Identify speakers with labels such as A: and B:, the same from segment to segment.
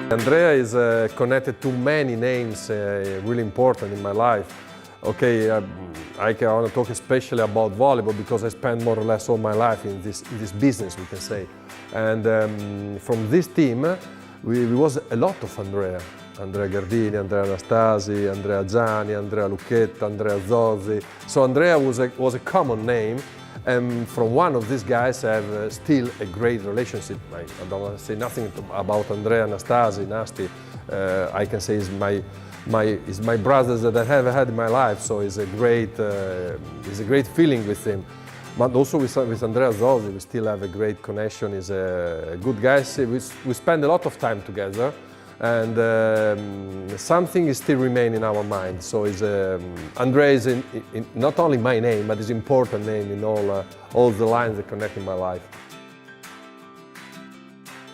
A: Andrea is connected to many names, really important in my life. Okay, I want to talk especially about volleyball because I spent more or less all my life in this business, we can say. And from this team, we was a lot of Andrea. Andrea Gardini, Andrea Anastasi, Andrea Gianni, Andrea Lucchetta, Andrea Zozzi. So Andrea was a common name. And from one of these guys, I have still a great relationship. I don't want to say nothing about Andrea Anastasi, Nasti. I can say he's my brothers that I have had in my life. So it's a great feeling with him. But also with Andrea Zozzi, we still have a great connection. He's a good guy. We spend a lot of time together. And something is still remain in our mind. So Andrea is not only my name, but it's an important name in all the lines that connect in my life.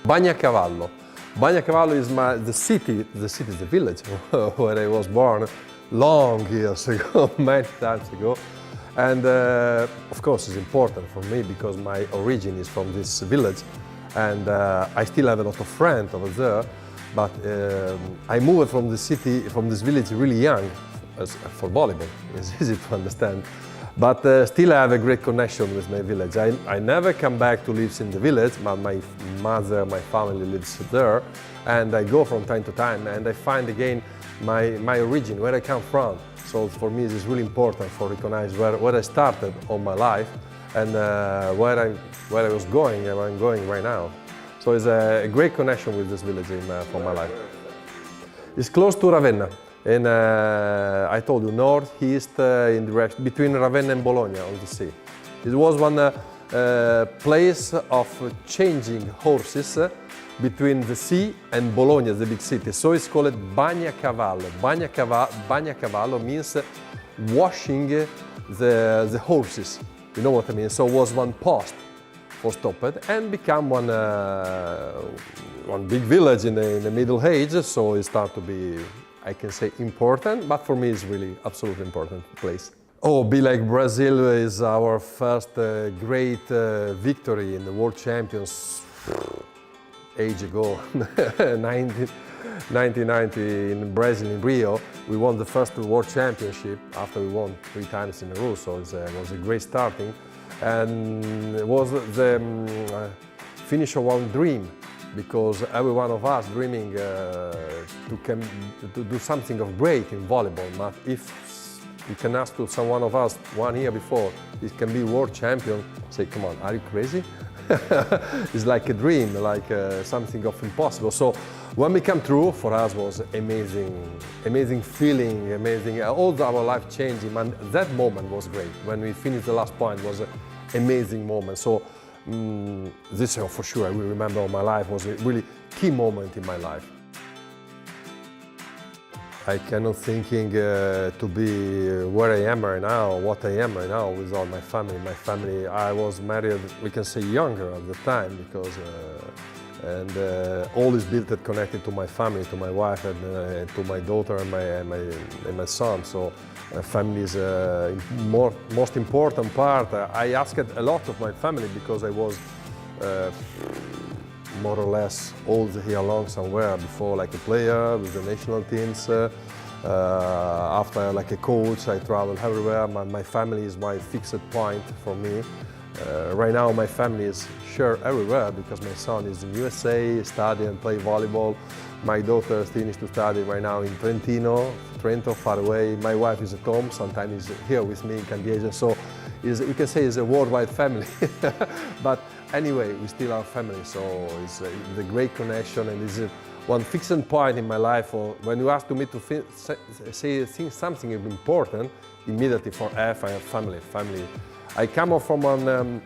A: Bagnacavallo. Bagnacavallo is the city is the village where I was born long years ago, many times ago. And of course it's important for me because my origin is from this village. And I still have a lot of friends over there. But I moved from the city, from this village really young, for volleyball, it's easy to understand. But still I have a great connection with my village. I never come back to live in the village, but my mother, my family lives there. And I go from time to time and I find again my origin, where I come from. So for me it's really important to recognize where I started all my life and where I was going and where I'm going right now. So it's a great connection with this village for my life. It's close to Ravenna, and I told you, northeast in direction between Ravenna and Bologna on the sea. It was one place of changing horses between the sea and Bologna, the big city. So it's called Bagnacavallo. Bagnacavallo means washing the horses. You know what I mean? So it was one post for stopped and become one big village in the Middle Ages, so it started to be, I can say, important, but for me it's really absolutely important place. Oh, be like Brazil is our first great victory in the World Champions age ago, 1990 in Brazil, in Rio. We won the first World Championship after we won 3 times in a row, so it was a great starting. And it was the finish of one dream, because every one of us dreaming to do something of great in volleyball. But if you can ask to someone of us 1 year before, it can be world champion, say, come on, are you crazy? It's like a dream, like something of impossible. So when we come true, for us was amazing feeling, amazing, all our life changing. And that moment was great. When we finished the last point, was an amazing moment. So this for sure I will remember all my life, was a really key moment in my life. I cannot thinking to be where I am right now, what I am right now without my family. My family, I was married, we can say younger at the time, because all is built and connected to my family, to my wife and to my daughter and my son. So family is most important part. I asked a lot of my family because I was more or less all the year long somewhere before, like a player with the national teams. After like a coach, I travel everywhere. My family is my fixed point for me. Right now my family is shared everywhere because my son is in USA, study and play volleyball. My daughter finished to study right now in Trento, far away. My wife is at home, sometimes is here with me in Kędzierzyn. So we can say it's a worldwide family. But anyway, we still are family, so it's a great connection, and it's one fixed point in my life. Or when you ask me to say something important, immediately for F, I have family. I come from one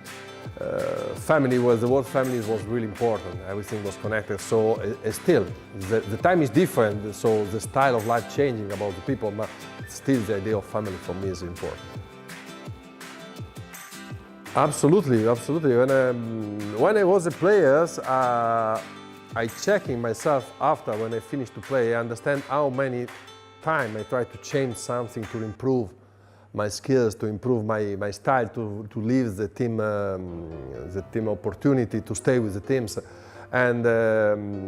A: family where the word family was really important. Everything was connected. So still, the time is different. So the style of life changing about the people, but still the idea of family for me is important. Absolutely. When I was a player, I checking myself after when I finished to play. I understand how many times I try to change something to improve my skills, to improve my style, to leave the team opportunity to stay with the teams. And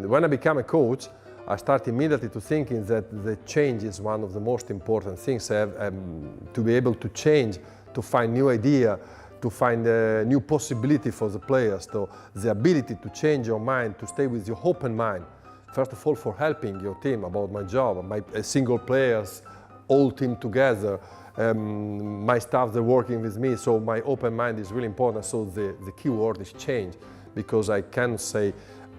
A: when I became a coach, I start immediately to thinking that the change is one of the most important things, to be able to change, to find new idea, to find a new possibility for the players, so the ability to change your mind, to stay with your open mind. First of all, for helping your team about my job, my single players, all team together, my staff, they're working with me, so my open mind is really important. So the key word is change, because I can't say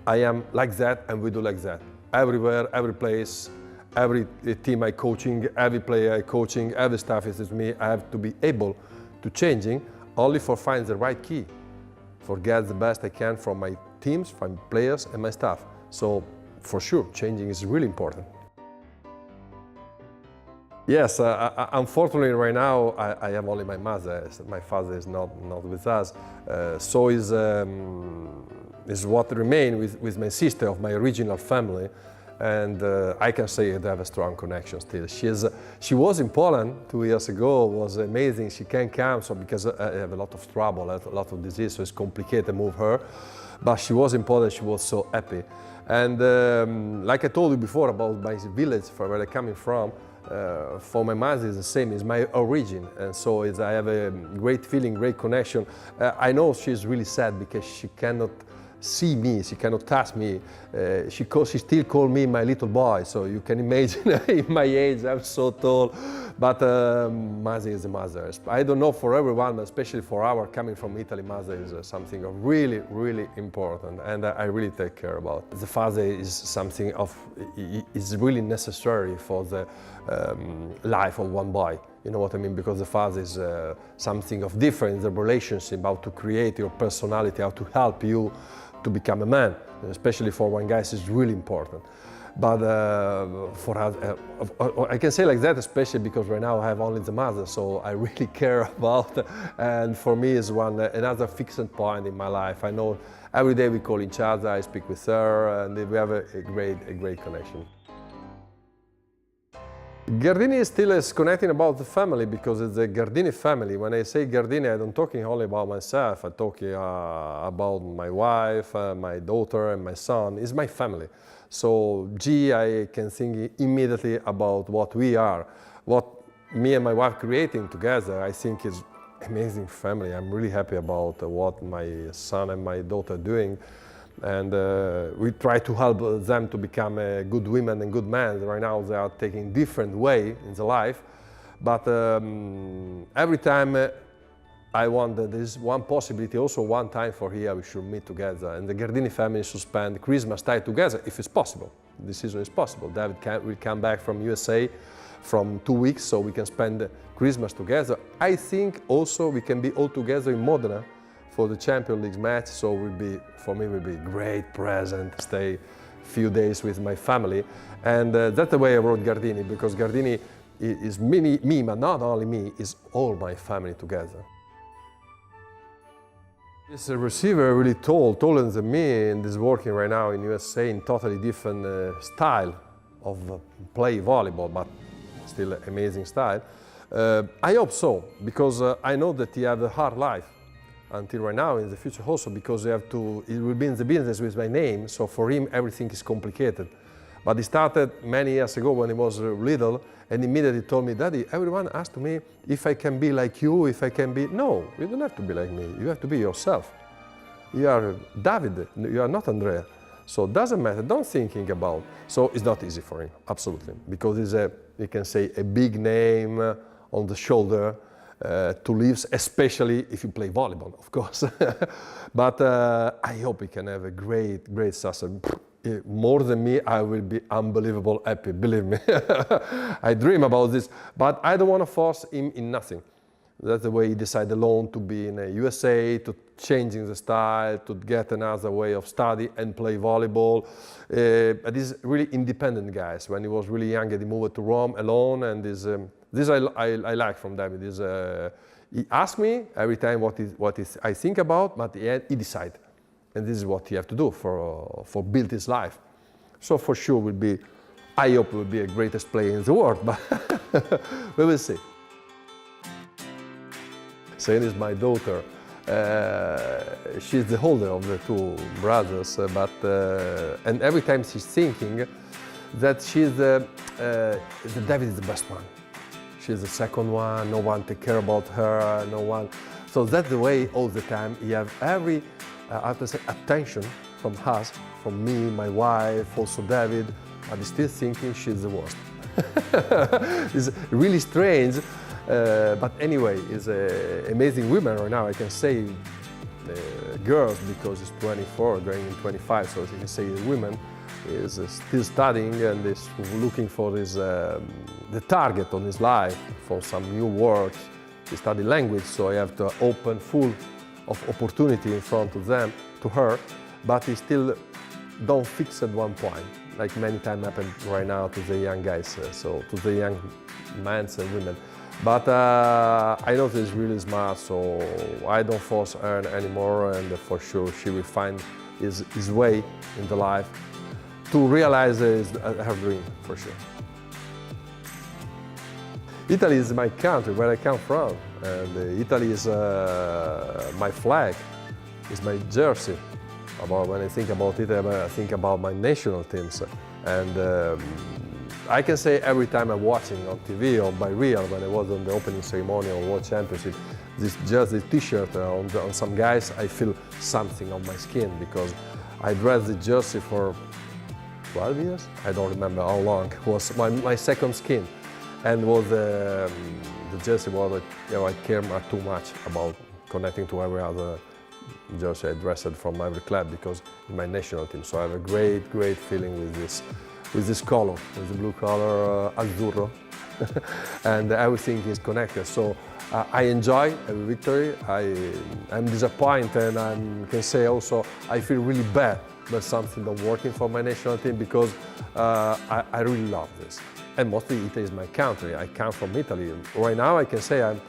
A: I am like that and we do like that. Everywhere, every place, every team I coaching, every player I coaching, every staff is with me. I have to be able to changing only for find the right key, for get the best I can from my teams, from players and my staff. So for sure, changing is really important. Yes, unfortunately right now I have only my mother. My father is not with us. So is what remains with my sister of my original family, and I can say they have a strong connection still. She was in Poland 2 years ago. It was amazing. She can't come, so because I have a lot of trouble, a lot of disease, so it's complicated to move her. But she was in Poland. She was so happy, and like I told you before about my village, from where I'm coming from. For my mother is the same, it's my origin, and so I have a great feeling, great connection. I know she's really sad because she cannot see me, she cannot touch me. She still calls me my little boy, so you can imagine in my age I'm so tall. But mother is a mother. I don't know for everyone, but especially for our coming from Italy, mother is something of really, really important, and I really take care about. The father is something is really necessary for the life of one boy. You know what I mean? Because the father is something of different, the relationship, how to create your personality, how to help you to become a man, especially for one guy, is really important. But for us, I can say like that, especially because right now I have only the mother, so I really care about, and for me is another fixed point in my life. I know every day we call each other, I speak with her, and we have a great connection. Gardini is still connecting about the family because it's the Gardini family. When I say Gardini, I don't talking only about myself. I'm talking about my wife, my daughter, and my son. It's my family. So I can think immediately about what we are, what me and my wife creating together. I think is amazing family. I'm really happy about what my son and my daughter are doing. And we try to help them to become good women and good men. Right now they are taking different way in the life, but every time I want that there is one possibility, also one time for here we should meet together, and the Gardini family should spend Christmas time together if it's possible. The season is possible. David will come back from USA from 2 weeks, so we can spend Christmas together. I think also we can be all together in Modena for the Champions League match, so for me will be a great present, stay a few days with my family. And that's the way I wrote Gardini, because Gardini is me, but not only me, is all my family together. This receiver really taller than me, and is working right now in USA in totally different style of play volleyball, but still amazing style. I hope so, because I know that he has a hard life until right now, in the future also, because it will be in the business with my name, so for him everything is complicated. But he started many years ago when he was little, and immediately told me, Daddy, everyone asked me if I can be like you, if I can be... No, you don't have to be like me, you have to be yourself. You are David, you are not Andrea. So it doesn't matter, don't thinking about. So it's not easy for him, absolutely, because it's you can say, a big name on the shoulder, to live, especially if you play volleyball, of course. But I hope he can have a great success. More than me, I will be unbelievable happy, believe me. I dream about this, but I don't want to force him in nothing. That's the way he decided alone to be in the USA, to changing the style, to get another way of study and play volleyball. But he's really independent guys. When he was really young, he moved to Rome alone, and this I like from David. He asks me every time what I think about, but he decides. And this is what he have to do for build his life. So for sure I hope will be the greatest player in the world, but we will see. Same is my daughter. She's the older of the two brothers, and every time she's thinking, that David is the best one. She's the second one, no one take care about her, no one. So that's the way all the time. You have every, I have to say, attention from us, from me, my wife, also David, but he's still thinking she's the worst. It's really strange, but anyway, it's amazing women right now. I can say girls because it's 24, going in 25, so you can say the women is still studying and is looking for his, the target on his life, for some new work. He study language, so I have to open full of opportunity in front of them, to her, but he still don't fix at one point, like many times happen right now to the young guys, so to the young men and women. But I know she's really smart, so I don't force her anymore, and for sure she will find his way in the life to realize her dream, for sure. Italy is my country, where I come from, and Italy is my flag, is my jersey. When I think about Italy, I think about my national teams, and I can say every time I'm watching on TV or by real, when I was on the opening ceremony or World Championship, just the T-shirt on some guys, I feel something on my skin, because I dressed the jersey for 12 years? I don't remember how long. It was my second skin, and was the jersey was, I care too much about connecting to every other jersey I dressed from every club, because in my national team. So I have a great feeling with this color, with the blue color, azzurro, and everything is connected. So I enjoy every victory. I'm disappointed, and I can say also I feel really bad that something not working for my national team, because I really love this. And mostly Italy is my country. I come from Italy. Right now I can say I'm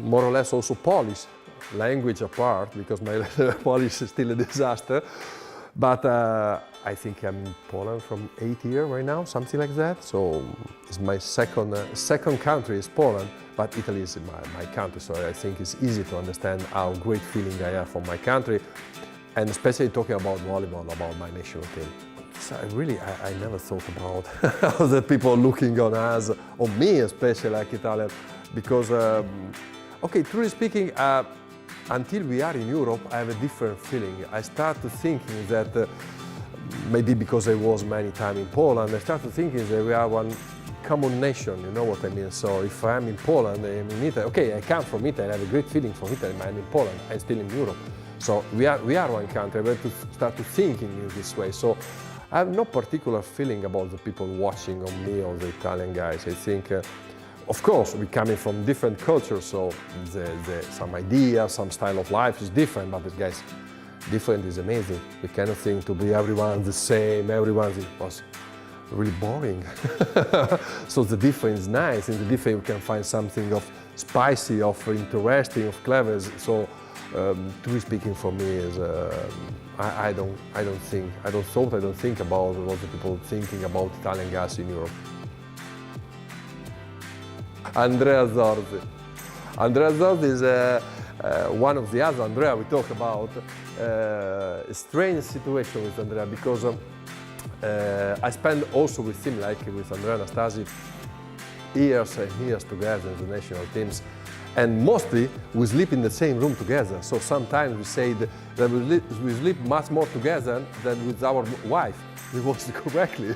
A: more or less also Polish, language apart, because my Polish is still a disaster. But I think I'm in Poland from 8 years right now, something like that. So it's my second country is Poland, but Italy is my country. So I think it's easy to understand how great feeling I have for my country, and especially talking about volleyball, about my national team. So I never thought about other people looking on us, on me especially, like Italian, because, okay, truly speaking, until we are in Europe, I have a different feeling. I started thinking that, maybe because I was many times in Poland, I started thinking that we are one common nation, you know what I mean? So if I'm in Poland, I'm in Italy, okay, I come from Italy, I have a great feeling from Italy, but I'm in Poland, I'm still in Europe. So we are one country, we have to start to thinking in this way. So I have no particular feeling about the people watching on me or the Italian guys. I think, of course, we're coming from different cultures, so some idea, some style of life is different, but the guys, different is amazing. We cannot think to be everyone the same, it was really boring. So the difference is nice, in the difference we can find something of spicy, of interesting, of clever. So, truly speaking, for me is I don't think about what the people thinking about Italian guys in Europe. Andrea Zorzi. Andrea Zorzi is one of the other Andrea we talk about. A strange situation with Andrea, because I spent also with him, like with Andrea Anastasi, years and years together in the national teams. And mostly we sleep in the same room together. So sometimes we say that we sleep much more together than with our wife. It was correctly.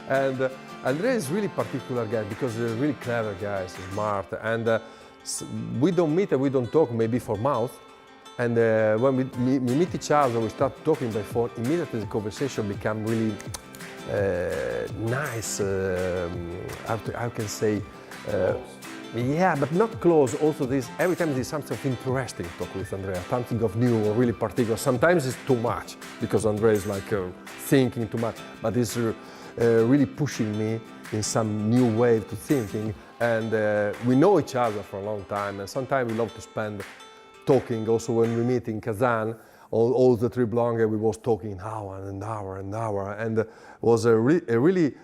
A: And Andrea is really particular guy, because he's a really clever guy, he's smart. And we don't meet and we don't talk maybe for months. And when we meet each other, we start talking by phone, immediately the conversation become really nice. How can I say? Yeah, but not close. Also, every time there's something interesting to talk with Andrea, something of new or really particular. Sometimes it's too much, because Andrea is like thinking too much, but he's really pushing me in some new way to thinking. And we know each other for a long time, and sometimes we love to spend talking. Also, when we meet in Kazan, all the trip long, we was talking hour and hour and hour, and it was a really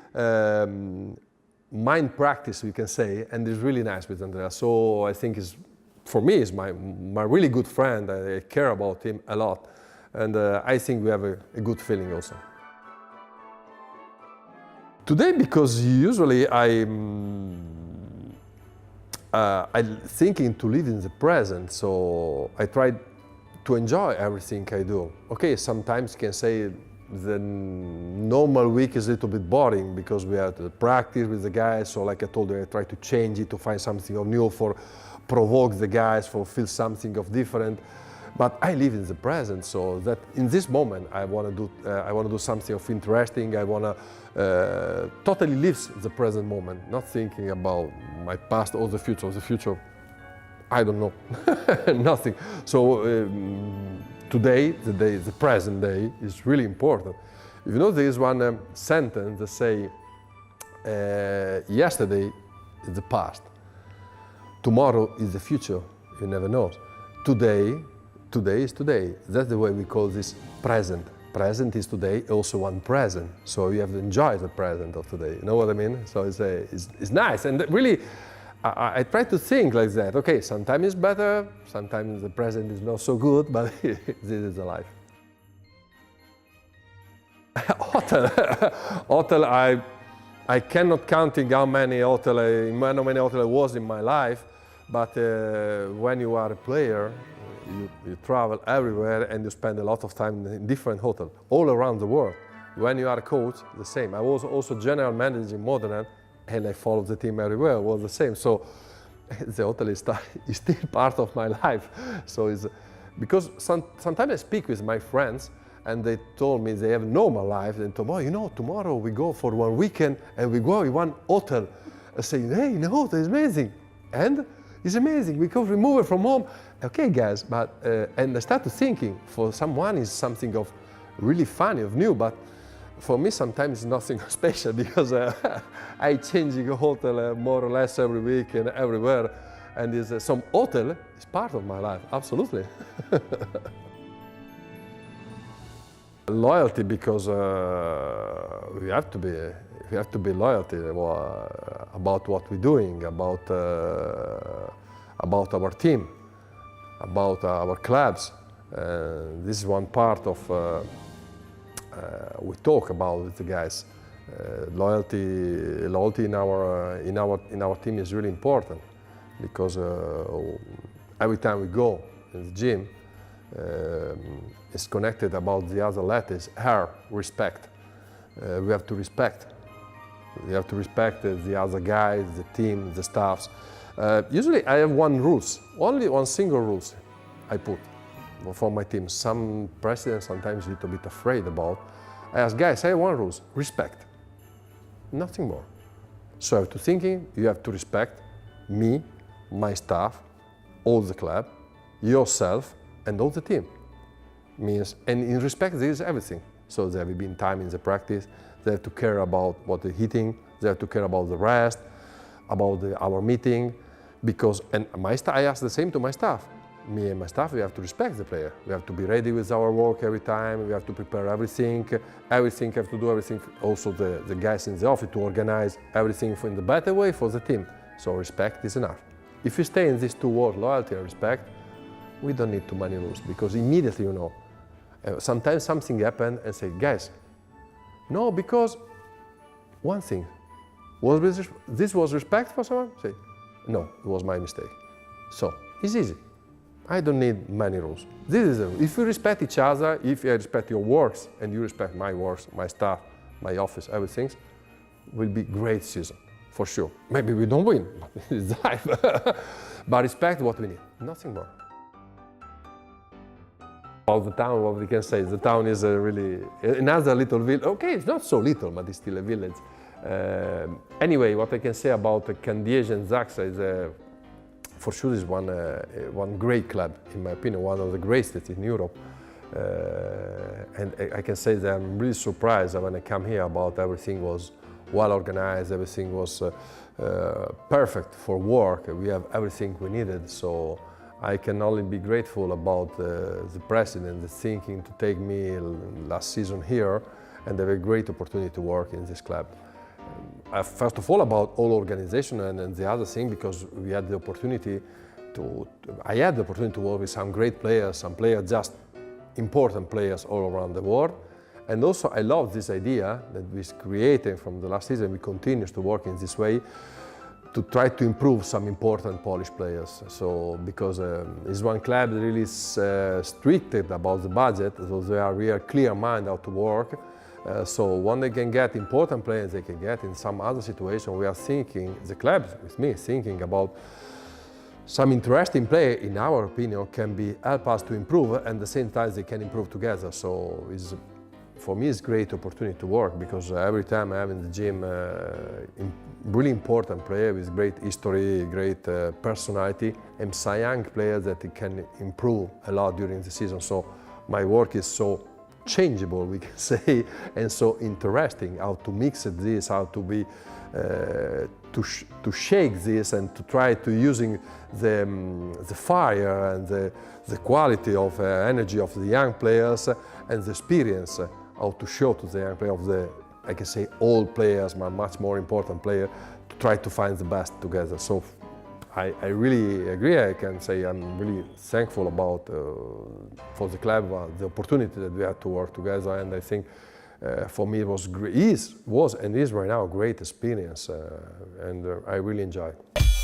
A: mind practice, we can say, and it's really nice with Andrea. So I think for me, he's my really good friend. I care about him a lot, and I think we have a good feeling also. Today, because usually I'm thinking to live in the present, so I try to enjoy everything I do. Okay, sometimes you can say the normal week is a little bit boring because we have to practice with the guys, so like I told you, I try to change it, to find something of new, for provoke the guys, for feel something of different. But I live in the present, so that in this moment I want to do something of interesting. I want to totally live the present moment, not thinking about my past or the future. The future, I don't know, nothing. So today, the present day is really important. You know, there is one sentence that say, yesterday is the past, tomorrow is the future. You never know. Today is today. That's the way we call this present. Present is today, also one present. So you have to enjoy the present of today. You know what I mean? So it's nice. And really, I try to think like that. Okay, sometimes it's better, sometimes the present is not so good, but this is the life. Hotel, I cannot counting how many hotel I was in my life, but when you are a player, you travel everywhere and you spend a lot of time in different hotels all around the world. When you are a coach, the same. I was also general manager in Modena and I followed the team everywhere, it was the same. So the hotel is still part of my life. So it's, because sometimes I speak with my friends and they told me they have a normal life, and tomorrow, you know, tomorrow we go for one weekend and we go in one hotel. I say, hey, no, that's amazing. And it's amazing because we move it from home. Okay, guys, but and I started thinking, for someone it's something of really funny, of new, but for me sometimes it's nothing special because I change a hotel more or less every week and everywhere, and some hotel is part of my life, absolutely. Loyalty, because we have to be loyalty about what we're doing, about our team, about our clubs. This is one part of we talk about with the guys. Loyalty in our team is really important, because every time we go in the gym, it's connected about the other letters. R, respect. We have to respect. We have to respect the other guys, the team, the staffs. Usually I have only one single rules I put for my team. Some presidents sometimes a little bit afraid about. I ask guys, I have one rule, respect. Nothing more. So to thinking, you have to respect me, my staff, all the club, yourself, and all the team. Means, and in respect, there is everything. So there will be time in the practice. They have to care about what they're eating. They have to care about the rest, about our meeting, because, and I ask the same to my staff. Me and my staff, we have to respect the player. We have to be ready with our work every time. We have to prepare everything. Everything have to do everything. Also the guys in the office to organize everything in the better way for the team. So respect is enough. If you stay in these two words, loyalty and respect, we don't need too many rules, because immediately you know. Sometimes something happens and say, guys, no, because one thing, this was respect for someone? Say, no, it was my mistake. So, it's easy. I don't need many rules. This is the rule. If you respect each other, if I respect your works and you respect my works, my staff, my office, everything, will be great season, for sure. Maybe we don't win, but it's life. But respect what we need, nothing more. About the town, what we can say, the town is really another little village. Okay, it's not so little, but it's still a village. Anyway, what I can say about Kędzierzyn-Koźle is, for sure, is one great club, in my opinion, one of the greatest in Europe. And I can say that I'm really surprised when I come here about everything was well organized, everything was perfect for work. We have everything we needed. So I can only be grateful about the president, the thinking to take me last season here, and have a great opportunity to work in this club. First of all, about all organization, and the other thing, because we had the opportunity I had the opportunity to work with some great players, some players, just important players all around the world, And also I love this idea that we created from the last season. We continue to work in this way to try to improve some important Polish players. So because it's one club that really is strict about the budget, so they are really clear mind how to work. So when they can get important players, they can get in some other situation. We are thinking, the club with me, thinking about some interesting player, in our opinion, can help us to improve, and at the same time they can improve together. So for me, it's a great opportunity to work, because every time I have in the gym really important player with great history, great personality, and some young players that can improve a lot during the season. So my work is so changeable, we can say, and so interesting how to mix this, how to be to shake this, and to try to using the fire and the quality of energy of the young players and the experience, how to show to the young player of the, I can say, old players, but much more important player, to try to find the best together. So I really agree. I can say I'm really thankful about for the club, the opportunity that we had to work together, and I think for me it was and is right now a great experience, and I really enjoy it.